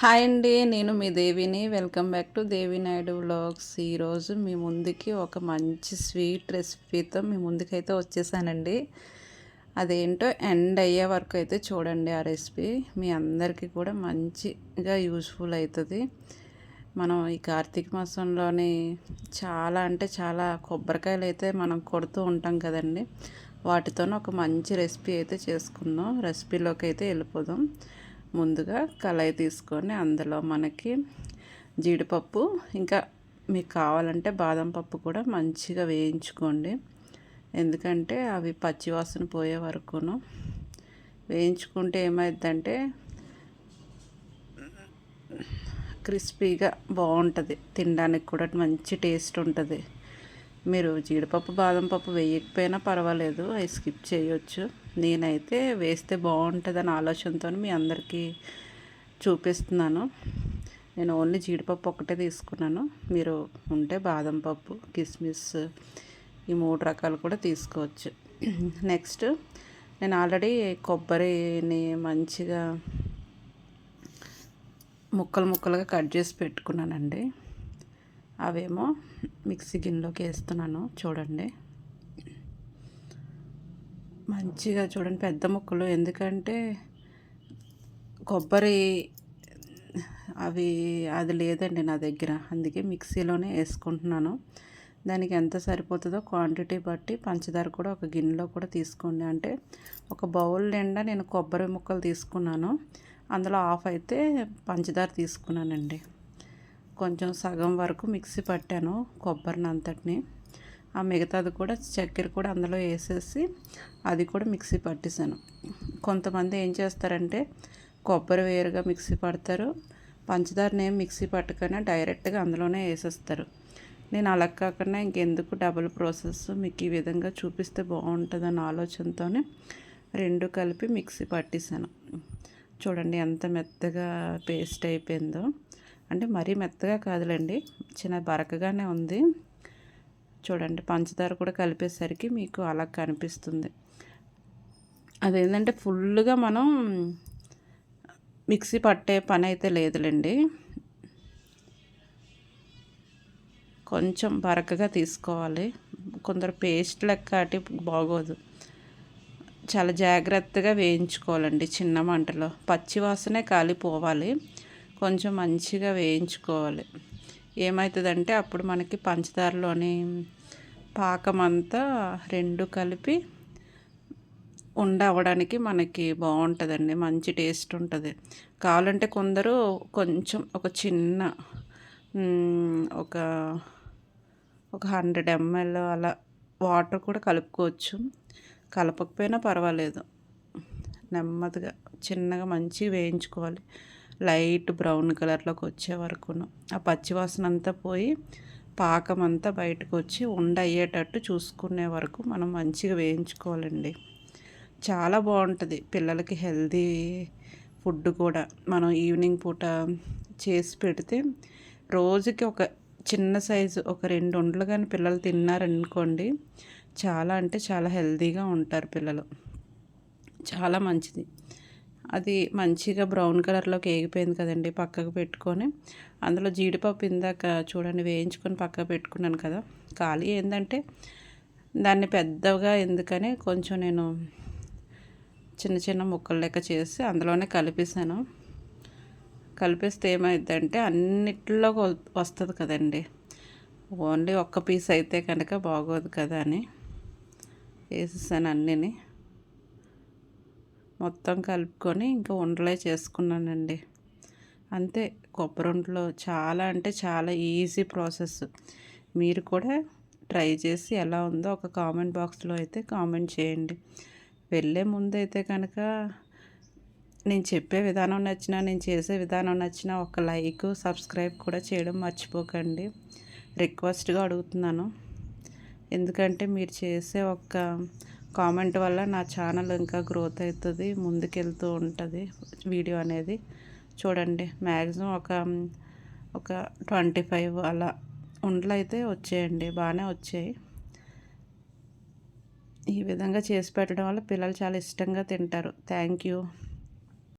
Hi అండి. నేను మీ దేవిని. Welcome back to Devi Naidu vlogs. ఈరోజు మీ ముందుకి ఒక మంచి స్వీట్ రెసిపీతో మీ ముందుకైతే వచ్చేసానండి. అదేంటో ఎండ్ అయ్యే వరకు అయితే చూడండి. ఆ రెసిపీ మీ అందరికీ కూడా మంచిగా యూజ్ఫుల్ అవుతుంది. మనం ఈ కార్తీక మాసంలోని చాలా అంటే చాలా కొబ్బరికాయలు అయితే మనం కొడుతూ ఉంటాం కదండి. వాటితోనే ఒక మంచి రెసిపీ అయితే చేసుకుందాం. రెసిపీలోకి అయితే వెళ్ళిపోదాం. ముందుగా కళాయి తీసుకొని అందులో మనకి జీడిపప్పు, ఇంకా మీకు కావాలంటే బాదం పప్పు కూడా మంచిగా వేయించుకోండి. ఎందుకంటే అవి పచ్చివాసన పోయే వరకును వేయించుకుంటే ఏమైందంటే క్రిస్పీగా బాగుంటుంది, తినడానికి కూడా మంచి టేస్ట్ ఉంటుంది. మీరు జీడిపప్పు బాదం పప్పు వేయకపోయినా పర్వాలేదు, అవి స్కిప్ చేయొచ్చు. నేనైతే వేస్తే బాగుంటుందని ఆలోచనతో మీ అందరికీ చూపిస్తున్నాను. నేను ఓన్లీ జీడిపప్పు ఒక్కటే తీసుకున్నాను. మీరు ఉంటే బాదం పప్పు, కిస్మిస్ ఈ 3 రకాలు కూడా తీసుకోవచ్చు. నెక్స్ట్ నేను ఆల్రెడీ కొబ్బరిని మంచిగా ముక్కలు ముక్కలుగా కట్ చేసి పెట్టుకున్నానండి. అవేమో మిక్సీ గిన్నెలోకి వేస్తున్నాను. చూడండి, మంచిగా చూడండి, పెద్ద ముక్కలు. ఎందుకంటే కొబ్బరి అది లేదండి నా దగ్గర, అందుకే మిక్సీలోనే వేసుకుంటున్నాను. దానికి ఎంత సరిపోతుందో క్వాంటిటీ బట్టి పంచదార కూడా ఒక గిన్నెలో కూడా తీసుకోండి. అంటే ఒక బౌల్ నిండా నేను కొబ్బరి ముక్కలు తీసుకున్నాను. అందులో హాఫ్ అయితే పంచదార తీసుకున్నానండి. కొంచెం సగం వరకు మిక్సీ పట్టాను కొబ్బరిని అంతటిని. ఆ మిగతాది కూడా చక్కెర కూడా అందులో వేసేసి అది కూడా మిక్సీ పట్టేసాను. కొంతమంది ఏం చేస్తారంటే కొబ్బరి వేరుగా మిక్సీ పడతారు, పంచదారని ఏం మిక్సీ పట్టకనే డైరెక్ట్గా అందులోనే వేసేస్తారు. నేను అలా కాకుండా ఇంకెందుకు డబుల్ ప్రాసెస్, మీకు ఈ విధంగా చూపిస్తే బాగుంటుందన్న ఆలోచనతోనే రెండు కలిపి మిక్సీ పట్టేసాను. చూడండి ఎంత మెత్తగా పేస్ట్ అయిపోయిందో. అంటే మరీ మెత్తగా కాదులేండి, చిన్న బరకగానే ఉంది. చూడండి, పంచదార కూడా కలిపేసరికి మీకు అలా కనిపిస్తుంది. అదేంటంటే ఫుల్గా మనం మిక్సీ పట్టే పని అయితే లేదులేండి, కొంచెం బరకగా తీసుకోవాలి. కొందరు పేస్ట్ లెక్క అటు బాగోదు, చాలా జాగ్రత్తగా వేయించుకోవాలండి చిన్న మంటలో. పచ్చి వాసనే కాలిపోవాలి, కొంచెం మంచిగా వేయించుకోవాలి. ఏమవుతుందంటే అప్పుడు మనకి పంచదారలోని పాకం అంతా రెండు కలిపి అవ్వడానికి మనకి బాగుంటుందండి, మంచి టేస్ట్ ఉంటుంది. కావాలంటే కొందరు కొంచెం ఒక చిన్న ఒక 100 ml అలా వాటర్ కూడా కలుపుకోవచ్చు. కలపకపోయినా పర్వాలేదు. నెమ్మదిగా చిన్నగా మంచిగా వేయించుకోవాలి, లైట్ బ్రౌన్ కలర్లోకి వచ్చే వరకును. ఆ పచ్చివాసన అంతా పోయి పాకం అంతా బయటకు వచ్చి అయ్యేటట్టు చూసుకునే వరకు మనం మంచిగా వేయించుకోవాలండి. చాలా బాగుంటుంది, పిల్లలకి హెల్తీ ఫుడ్ కూడా. మనం ఈవినింగ్ పూట చేసి పెడితే రోజుకి ఒక చిన్న సైజు ఒక 2 ఉండలు కానీ పిల్లలు తిన్నారనుకోండి, చాలా అంటే చాలా హెల్తీగా ఉంటారు పిల్లలు. చాలా మంచిది. అది మంచిగా బ్రౌన్ కలర్లోకి ఏగిపోయింది కదండి, పక్కకు పెట్టుకొని అందులో జీడిపప్పు ఇందాక చూడండి వేయించుకొని పక్కకు పెట్టుకున్నాను కదా. ఖాళీ ఏంటంటే దాన్ని పెద్దగా ఎందుకని కొంచెం నేను చిన్న చిన్న ముక్కలు లెక్క చేసి అందులోనే కలిపేసాను. కలిపేస్తే ఏమైందంటే అన్నిట్లో వస్తుంది కదండి, ఓన్లీ ఒక్క పీస్ అయితే కనుక బాగోదు కదా అని వేసేసాను. అన్నీని మొత్తం కలుపుకొని ఇంకా ఉండలే చేసుకున్నానండి. అంతే, కొబ్బరి ఉండలు చాలా అంటే చాలా ఈజీ ప్రాసెస్. మీరు కూడా ట్రై చేసి ఎలా ఉందో ఒక కామెంట్ బాక్స్లో అయితే కామెంట్ చేయండి. వెళ్ళే ముందు అయితే కనుక నేను చెప్పే విధానం నచ్చినా, నేను చేసే విధానం నచ్చినా ఒక లైక్, సబ్స్క్రైబ్ కూడా చేయడం మర్చిపోకండి. రిక్వెస్ట్గా అడుగుతున్నాను. ఎందుకంటే మీరు చేసే ఒక కామెంట్ వల్ల నా ఛానల్ ఇంకా గ్రోత్ అవుతుంది, ముందుకెళ్తూ ఉంటుంది వీడియో అనేది. చూడండి, మ్యాక్సిమం ఒక 25 అలా ఉండలు అయితే వచ్చాయండి, బాగానే వచ్చాయి. ఈ విధంగా చేసి పెట్టడం వల్ల పిల్లలు చాలా ఇష్టంగా తింటారు. Thank you.